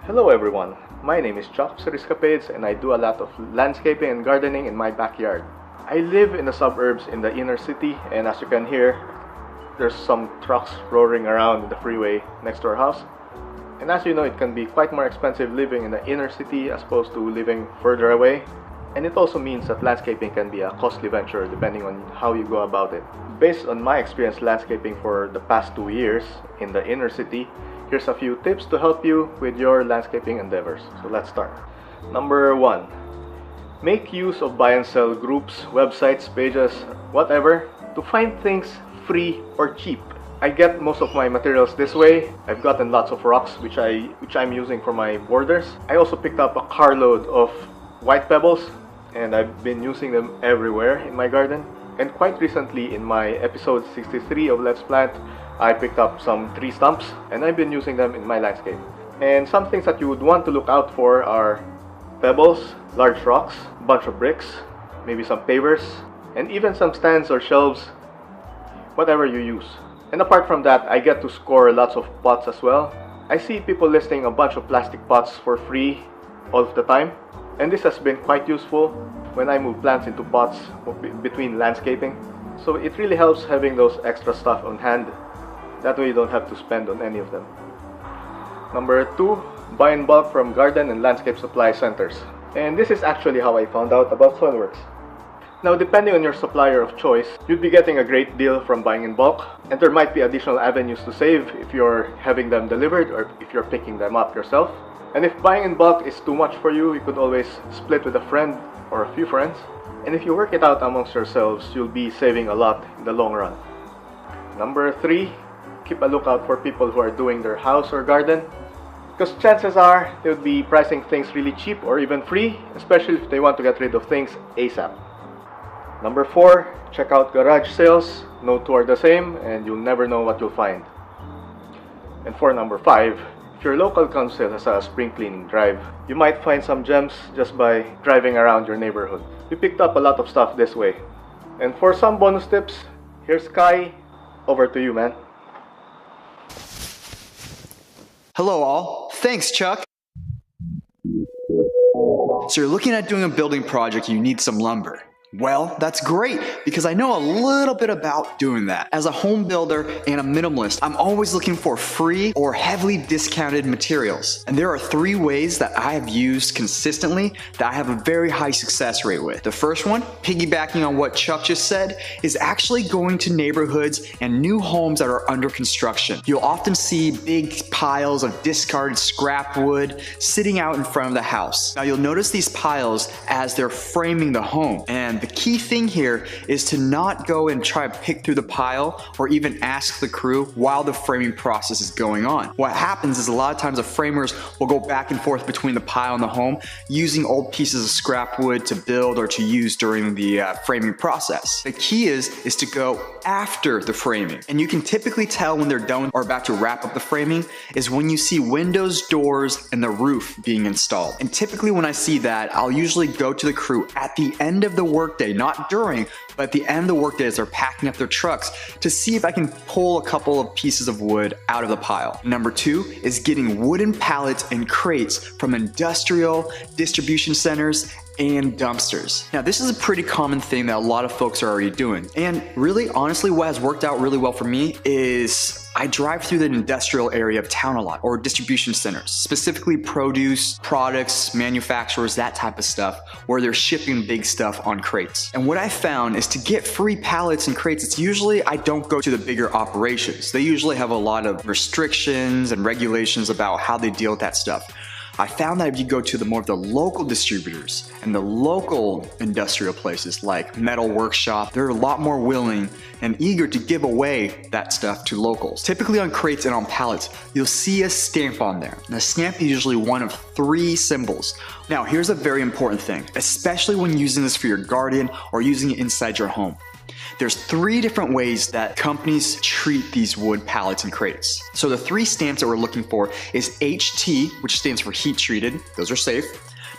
Hello everyone, my name is Chuck Sariscapades and I do a lot of landscaping and gardening in my backyard. I live in the suburbs in the inner city, and as you can hear, there's some trucks roaring around the freeway next to our house. And as you know, it can be quite more expensive living in the inner city as opposed to living further away. And it also means that landscaping can be a costly venture depending on how you go about it. Based on my experience landscaping for the past 2 years in the inner city, here's a few tips to help you with your landscaping endeavors. So let's start. Number 1. Make use of buy and sell groups, websites, pages, whatever, to find things free or cheap. I get most of my materials this way. I've gotten lots of rocks which I'm using for my borders. I also picked up a carload of white pebbles, and I've been using them everywhere in my garden. And quite recently in my episode 63 of Let's Plant, I picked up some tree stumps and I've been using them in my landscape. And some things that you would want to look out for are pebbles, large rocks, a bunch of bricks, maybe some pavers, and even some stands or shelves, whatever you use. And apart from that, I get to score lots of pots as well. I see people listing a bunch of plastic pots for free all of the time. And this has been quite useful when I move plants into pots between landscaping. So it really helps having those extra stuff on hand. That way you don't have to spend on any of them. Number 2, buy in bulk from garden and landscape supply centers. And this is actually how I found out about Soilworks. Now, depending on your supplier of choice, you'd be getting a great deal from buying in bulk, and there might be additional avenues to save if you're having them delivered or if you're picking them up yourself. And if buying in bulk is too much for you, you could always split with a friend or a few friends. And if you work it out amongst yourselves, you'll be saving a lot in the long run. Number 3, keep a lookout for people who are doing their house or garden, because chances are they would be pricing things really cheap or even free, especially if they want to get rid of things ASAP. Number 4, check out garage sales. No two are the same and you'll never know what you'll find. And for number 5, if your local council has a spring cleaning drive, you might find some gems just by driving around your neighborhood. We picked up a lot of stuff this way. And for some bonus tips, here's Kai. Over to you, man. Hello all, thanks Chuck. So you're looking at doing a building project, you need some lumber. Well, that's great because I know a little bit about doing that. As a home builder and a minimalist, I'm always looking for free or heavily discounted materials. And there are 3 ways that I have used consistently that I have a very high success rate with. The first one, piggybacking on what Chuck just said, is actually going to neighborhoods and new homes that are under construction. You'll often see big piles of discarded scrap wood sitting out in front of the house. Now you'll notice these piles as they're framing the home, and the key thing here is to not go and try to pick through the pile or even ask the crew while the framing process is going on. What happens is a lot of times the framers will go back and forth between the pile and the home using old pieces of scrap wood to build or to use during the framing process. The key is to go after the framing. And you can typically tell when they're done or about to wrap up the framing is when you see windows, doors, and the roof being installed. And typically when I see that, I'll usually go to the crew at the end of the workday, not during, but at the end of the workday as they're packing up their trucks to see if I can pull a couple of pieces of wood out of the pile. Number 2 is getting wooden pallets and crates from industrial distribution centers and dumpsters. Now this is a pretty common thing that a lot of folks are already doing. And really, honestly, what has worked out really well for me is I drive through the industrial area of town a lot, or distribution centers, specifically produce, products, manufacturers, that type of stuff, where they're shipping big stuff on crates. And what I found is to get free pallets and crates, it's usually I don't go to the bigger operations. They usually have a lot of restrictions and regulations about how they deal with that stuff. I found that if you go to the more of the local distributors and the local industrial places like Metal Workshop, they're a lot more willing and eager to give away that stuff to locals. Typically on crates and on pallets, you'll see a stamp on there. The stamp is usually one of 3 symbols. Now here's a very important thing, especially when using this for your garden or using it inside your home. There's 3 different ways that companies treat these wood pallets and crates. So the 3 stamps that we're looking for is HT, which stands for heat treated. Those are safe.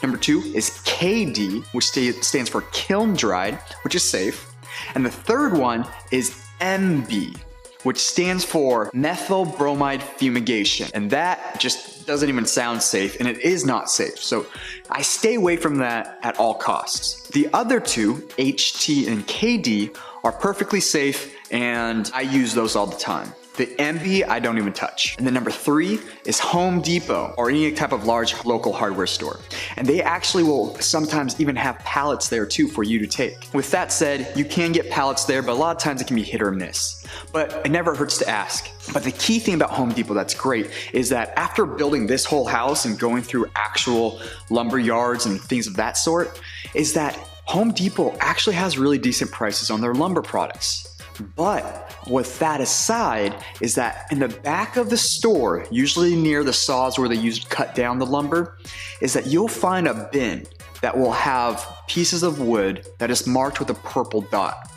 Number 2 is KD, which stands for kiln dried, which is safe. And the third one is MB, which stands for methyl bromide fumigation. And that just doesn't even sound safe, and it is not safe. So I stay away from that at all costs. The other two, HT and KD, are perfectly safe, and I use those all the time. The MB, I don't even touch. And then number 3 is Home Depot or any type of large local hardware store. And they actually will sometimes even have pallets there too for you to take. With that said, you can get pallets there, but a lot of times it can be hit or miss. But it never hurts to ask. But the key thing about Home Depot that's great is that after building this whole house and going through actual lumber yards and things of that sort, is that Home Depot actually has really decent prices on their lumber products. But with that aside, is that in the back of the store, usually near the saws where they use to cut down the lumber, is that you'll find a bin that will have pieces of wood that is marked with a purple dot.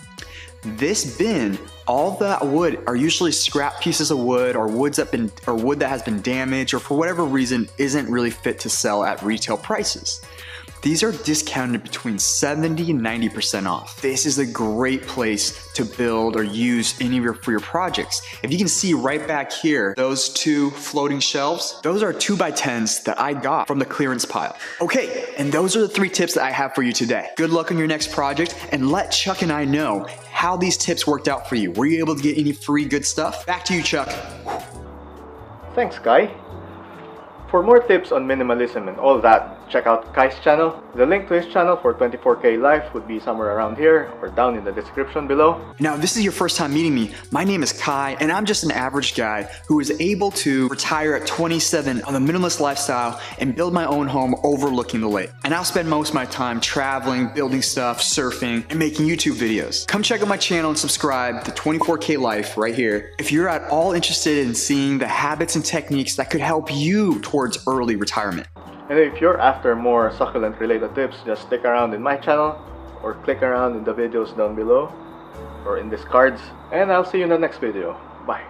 This bin, all that wood are usually scrap pieces of wood or wood that has been damaged or for whatever reason isn't really fit to sell at retail prices. These are discounted between 70 and 90% off. This is a great place to build or use any of your projects. If you can see right back here, those 2 floating shelves, those are 2x10s that I got from the clearance pile. Okay, and those are the 3 tips that I have for you today. Good luck on your next project, and let Chuck and I know how these tips worked out for you. Were you able to get any free good stuff? Back to you, Chuck. Thanks, Kai. For more tips on minimalism and all that, check out Kai's channel. The link to his channel for 24K Life would be somewhere around here or down in the description below. Now, if this is your first time meeting me, my name is Kai, and I'm just an average guy who is able to retire at 27 on the minimalist lifestyle and build my own home overlooking the lake. And I'll spend most of my time traveling, building stuff, surfing, and making YouTube videos. Come check out my channel and subscribe to 24K Life right here if you're at all interested in seeing the habits and techniques that could help you towards early retirement. And if you're after more succulent related tips, just stick around in my channel or click around in the videos down below or in these cards, and I'll see you in the next video. Bye.